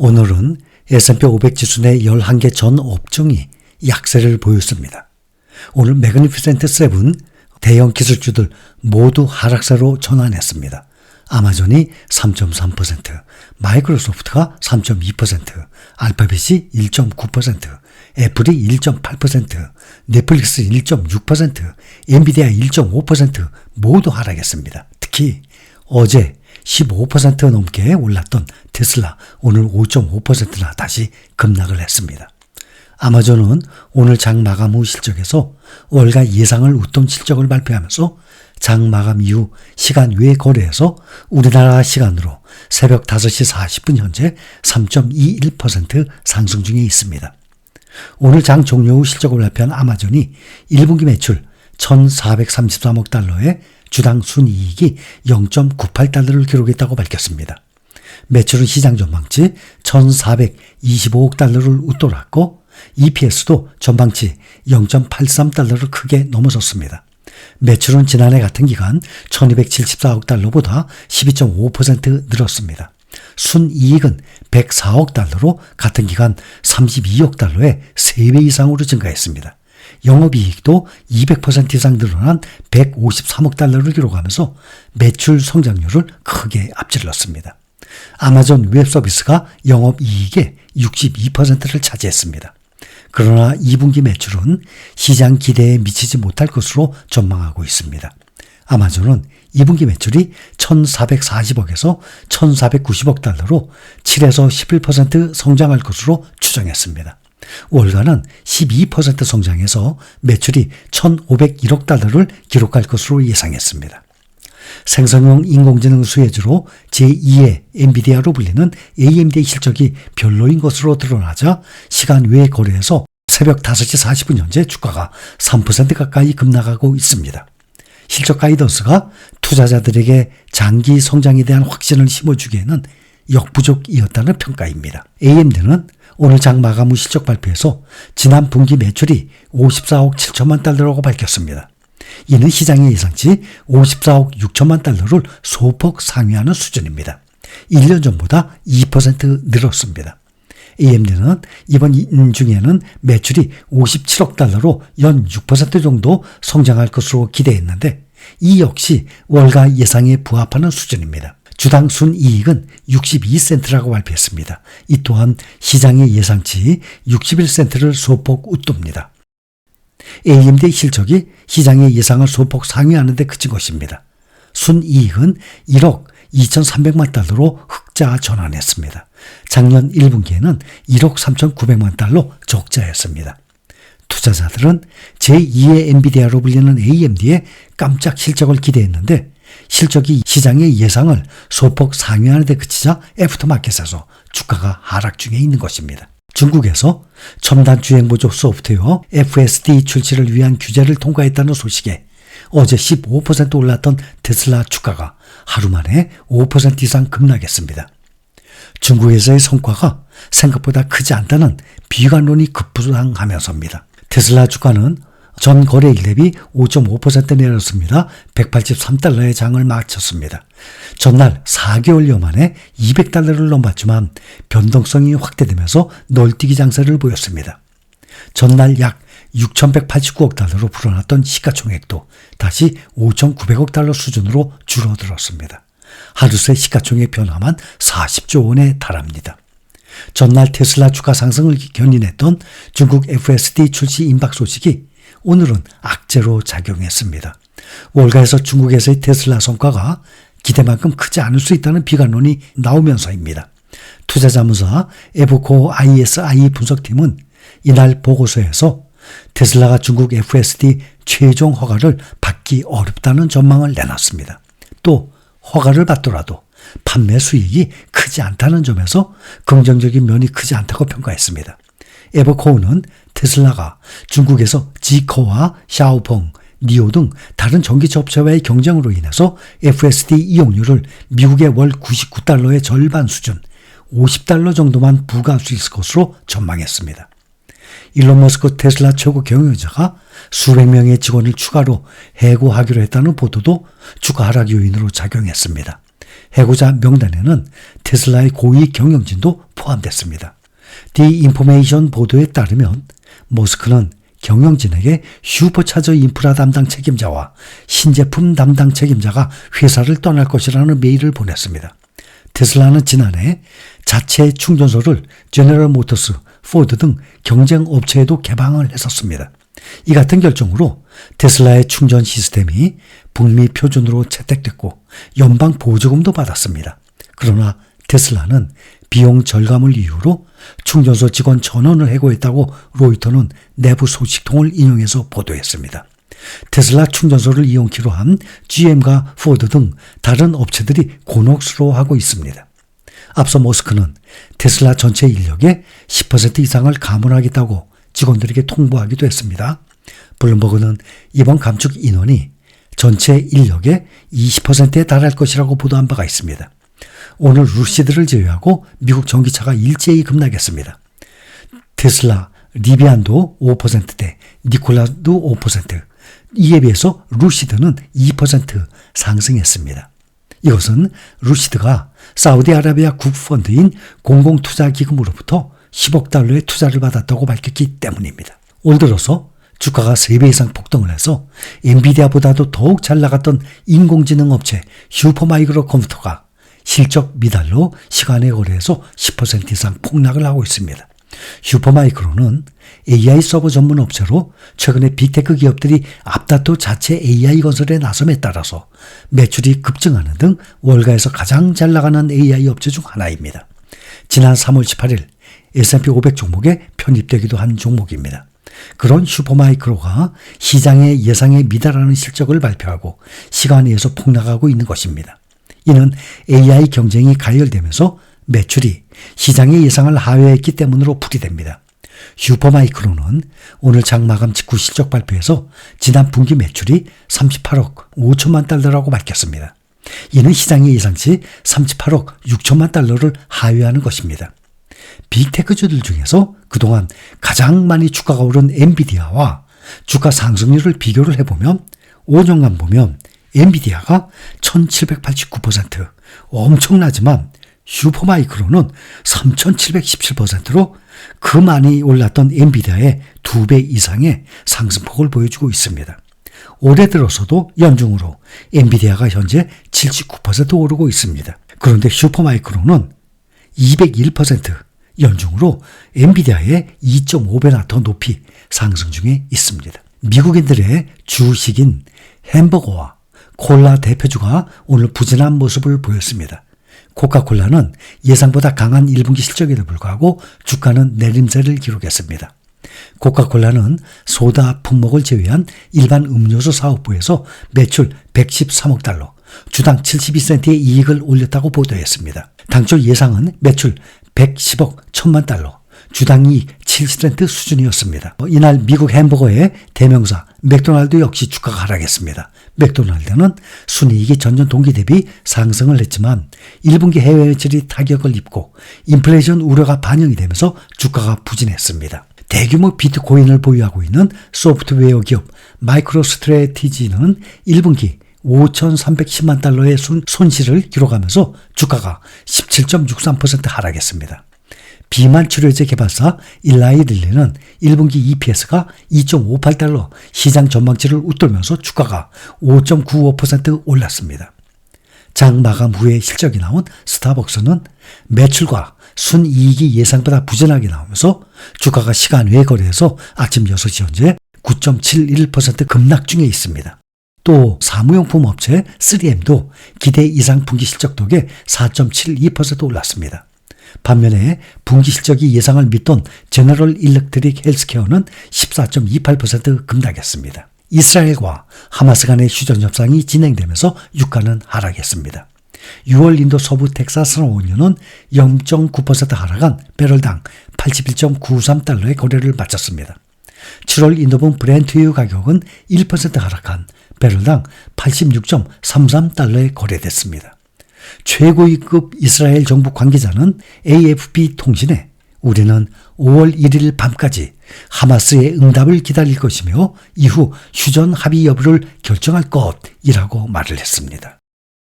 오늘은 S&P 500 지수 내 11개 전 업종이 약세를 보였습니다. 오늘 매그니피센트 7 대형 기술주들 모두 하락세로 전환했습니다. 아마존이 3.3%, 마이크로소프트가 3.2%, 알파벳이 1.9%, 애플이 1.8%, 넷플릭스 1.6%, 엔비디아 1.5% 모두 하락했습니다. 특히 어제 15% 넘게 올랐던 테슬라 오늘 5.5%나 다시 급락을 했습니다. 아마존은 오늘 장 마감 후 실적에서 월가 예상을 웃돈 실적을 발표하면서 장 마감 이후 시간 외 거래에서 우리나라 시간으로 새벽 5시 40분 현재 3.21% 상승 중에 있습니다. 오늘 장 종료 후 실적을 발표한 아마존이 1분기 매출 1,433억 달러에 주당 순이익이 0.98달러를 기록했다고 밝혔습니다. 매출은 시장 전망치 1,425억 달러를 웃돌았고 EPS도 전망치 0.83달러를 크게 넘어섰습니다. 매출은 지난해 같은 기간 1,274억 달러보다 12.5% 늘었습니다. 순이익은 104억 달러로 같은 기간 32억 달러의 3배 이상으로 증가했습니다. 영업이익도 200% 이상 늘어난 153억 달러를 기록하면서 매출 성장률을 크게 앞질렀습니다. 아마존 웹서비스가 영업이익의 62%를 차지했습니다. 그러나 2분기 매출은 시장 기대에 미치지 못할 것으로 전망하고 있습니다. 아마존은 2분기 매출이 1,440억에서 1,490억 달러로 7에서 11% 성장할 것으로 추정했습니다. 월가는 12% 성장해서 매출이 1,501억 달러를 기록할 것으로 예상했습니다. 생성형 인공지능 수혜주로 제2의 엔비디아로 불리는 AMD의 실적이 별로인 것으로 드러나자 시간 외 거래에서 새벽 5시 40분 현재 주가가 3% 가까이 급락하고 있습니다. 실적 가이던스가 투자자들에게 장기 성장에 대한 확신을 심어주기에는 역부족이었다는 평가입니다. AMD는 오늘 장 마감 후 실적 발표에서 지난 분기 매출이 54억 7천만 달러라고 밝혔습니다. 이는 시장의 예상치 54억 6천만 달러를 소폭 상회하는 수준입니다. 1년 전보다 2% 늘었습니다. AMD는 이번 중에는 매출이 57억 달러로 연 6% 정도 성장할 것으로 기대했는데 이 역시 월가 예상에 부합하는 수준입니다. 주당 순이익은 62센트라고 발표했습니다. 이 또한 시장의 예상치 61센트를 소폭 웃돕니다. AMD의 실적이 시장의 예상을 소폭 상회하는 데 그친 것입니다. 순이익은 1억 2,300만 달러로 흑자 전환했습니다. 작년 1분기에는 1억 3,900만 달러 적자였습니다. 투자자들은 제2의 엔비디아로 불리는 AMD의 깜짝 실적을 기대했는데 실적이 시장의 예상을 소폭 상회하는 데 그치자 애프터마켓에서 주가가 하락 중에 있는 것입니다. 중국에서 첨단 주행보조 소프트웨어 FSD 출시를 위한 규제를 통과했다는 소식에 어제 15% 올랐던 테슬라 주가가 하루 만에 5% 이상 급락했습니다. 중국에서의 성과가 생각보다 크지 않다는 비관론이 급부상하면서입니다. 테슬라 주가는 전 거래일 대비 5.5% 내렸습니다. 183달러의 장을 마쳤습니다. 전날 4개월여 만에 200달러를 넘었지만 변동성이 확대되면서 널뛰기 장세를 보였습니다. 전날 약 6,189억 달러로 불어났던 시가총액도 다시 5,900억 달러 수준으로 줄어들었습니다. 하루 새 시가총액 변화만 40조 원에 달합니다. 전날 테슬라 주가 상승을 견인했던 중국 FSD 출시 임박 소식이 오늘은 악재로 작용했습니다. 월가에서 중국에서의 테슬라 성과가 기대만큼 크지 않을 수 있다는 비관론이 나오면서입니다. 투자자문사 에브코 ISI 분석팀은 이날 보고서에서 테슬라가 중국 FSD 최종 허가를 받기 어렵다는 전망을 내놨습니다. 또 허가를 받더라도 판매 수익이 크지 않다는 점에서 긍정적인 면이 크지 않다고 평가했습니다. 에버코어는 테슬라가 중국에서 지커와 샤오펑, 니오 등 다른 전기차 업체와의 경쟁으로 인해서 FSD 이용료를 미국의 월 99달러의 절반 수준 50달러 정도만 부과할 수 있을 것으로 전망했습니다. 일론 머스크 테슬라 최고 경영자가 수백 명의 직원을 추가로 해고하기로 했다는 보도도 주가 하락 요인으로 작용했습니다. 해고자 명단에는 테슬라의 고위 경영진도 포함됐습니다. 디인포메이션 보도에 따르면 머스크는 경영진에게 슈퍼차저 인프라 담당 책임자와 신제품 담당 책임자가 회사를 떠날 것이라는 메일을 보냈습니다. 테슬라는 지난해 자체 충전소를 제너럴 모터스, 포드 등 경쟁 업체에도 개방을 했었습니다. 이 같은 결정으로 테슬라의 충전 시스템이 북미 표준으로 채택됐고 연방 보조금도 받았습니다. 그러나 테슬라는 비용 절감을 이유로 충전소 직원 전원을 해고했다고 로이터는 내부 소식통을 인용해서 보도했습니다. 테슬라 충전소를 이용키로 한 GM과 포드 등 다른 업체들이 곤혹스러워하고 있습니다. 앞서 머스크는 테슬라 전체 인력의 10% 이상을 감원하겠다고 직원들에게 통보하기도 했습니다. 블룸버그는 이번 감축 인원이 전체 인력의 20%에 달할 것이라고 보도한 바가 있습니다. 오늘 루시드를 제외하고 미국 전기차가 일제히 급락했습니다. 테슬라, 리비안도 5%대, 니콜라도 5%, 이에 비해서 루시드는 2% 상승했습니다. 이것은 루시드가 사우디아라비아 국펀드인 공공투자기금으로부터 10억 달러의 투자를 받았다고 밝혔기 때문입니다. 올 들어서 주가가 3배 이상 폭등을 해서 엔비디아보다도 더욱 잘 나갔던 인공지능 업체 슈퍼마이크로 컴퓨터가 실적 미달로 시간의 거래에서 10% 이상 폭락을 하고 있습니다. 슈퍼마이크로는 AI 서버 전문 업체로 최근에 빅테크 기업들이 앞다퉈 자체 AI 건설에 나섬에 따라서 매출이 급증하는 등 월가에서 가장 잘 나가는 AI 업체 중 하나입니다. 지난 3월 18일 S&P 500 종목에 편입되기도 한 종목입니다. 그런 슈퍼마이크로가 시장의 예상에 미달하는 실적을 발표하고 시간에서 폭락하고 있는 것입니다. 이는 AI 경쟁이 가열되면서 매출이 시장의 예상을 하회했기 때문으로 풀이됩니다. 슈퍼마이크로는 오늘 장 마감 직후 실적 발표에서 지난 분기 매출이 38억 5천만 달러라고 밝혔습니다. 이는 시장의 예상치 38억 6천만 달러를 하회하는 것입니다. 빅테크주들 중에서 그동안 가장 많이 주가가 오른 엔비디아와 주가 상승률을 비교를 해보면 5년간 보면 엔비디아가 1789%, 엄청나지만 슈퍼마이크로는 3717%로 그 많이 올랐던 엔비디아의 2배 이상의 상승폭을 보여주고 있습니다. 올해 들어서도 연중으로 엔비디아가 현재 79% 오르고 있습니다. 그런데 슈퍼마이크로는 201% 연중으로 엔비디아의 2.5배나 더 높이 상승 중에 있습니다. 미국인들의 주식인 햄버거와 콜라 대표주가 오늘 부진한 모습을 보였습니다. 코카콜라는 예상보다 강한 1분기 실적에도 불구하고 주가는 내림세를 기록했습니다. 코카콜라는 소다 품목을 제외한 일반 음료수 사업부에서 매출 113억 달러, 주당 72센트의 이익을 올렸다고 보도했습니다. 당초 예상은 매출 110억 1천만 달러, 주당 이익 70센트 수준이었습니다. 이날 미국 햄버거의 대명사 맥도날드 역시 주가가 하락했습니다. 맥도날드는 순이익이 전년 동기 대비 상승을 했지만 1분기 해외 매출이 타격을 입고 인플레이션 우려가 반영이 되면서 주가가 부진했습니다. 대규모 비트코인을 보유하고 있는 소프트웨어 기업 마이크로스트래티지는 1분기 5,310만 달러의 손실을 기록하면서 주가가 17.63% 하락했습니다. 비만 치료제 개발사 일라이릴리는 1분기 EPS가 2.58달러 시장 전망치를 웃돌면서 주가가 5.95% 올랐습니다. 장 마감 후에 실적이 나온 스타벅스는 매출과 순이익이 예상보다 부진하게 나오면서 주가가 시간 외 거래에서 아침 6시 현재 9.71% 급락 중에 있습니다. 또 사무용품 업체 3M도 기대 이상 분기 실적 덕에 4.72% 올랐습니다. 반면에 분기 실적이 예상을 밑돈 제너럴 일렉트릭 헬스케어는 14.28% 급락했습니다. 이스라엘과 하마스 간의 휴전 협상이 진행되면서 유가는 하락했습니다. 6월 인도 서부 텍사스 원유는 0.9% 하락한 배럴당 81.93달러의 거래를 마쳤습니다. 7월 인도분 브렌트유 가격은 1% 하락한 배럴당 86.33달러에 거래됐습니다. 최고위급 이스라엘 정부 관계자는 AFP 통신에 우리는 5월 1일 밤까지 하마스의 응답을 기다릴 것이며 이후 휴전 합의 여부를 결정할 것이라고 말을 했습니다.